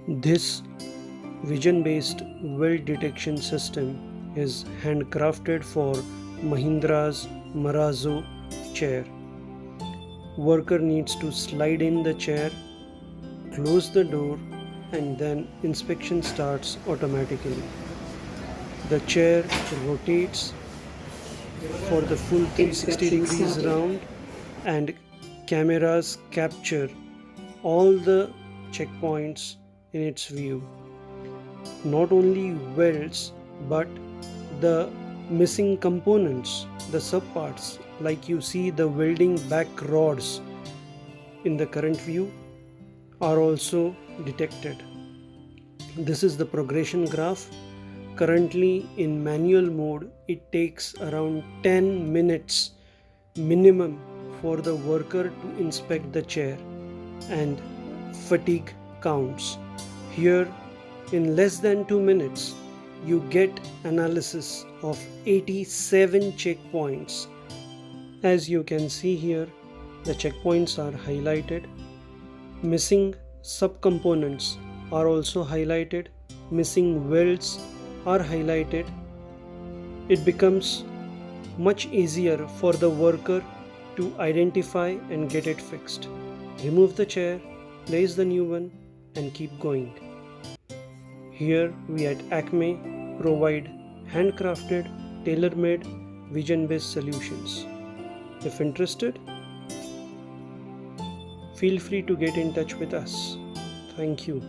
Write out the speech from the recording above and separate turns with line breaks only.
This vision-based weld detection system is handcrafted for Mahindra's Marazo chair. Worker needs to slide in the chair, close the door, and then inspection starts automatically. The chair rotates for the full 360 degrees round, and cameras capture all the checkpoints in its view. Not only welds but the missing components, the subparts, like you see the welding back rods in the current view, are also detected. This is the progression graph. Currently in manual mode, it takes around 10 minutes minimum for the worker to inspect the chair, and fatigue counts. Here, in less than 2 minutes, you get analysis of 87 checkpoints. As you can see here, the checkpoints are highlighted. Missing subcomponents are also highlighted. Missing welds are highlighted. It becomes much easier for the worker to identify and get it fixed. Remove the chair, place the new one, and keep going. Here we at Acme provide handcrafted, tailor-made, vision-based solutions. If interested, feel free to get in touch with us. Thank you.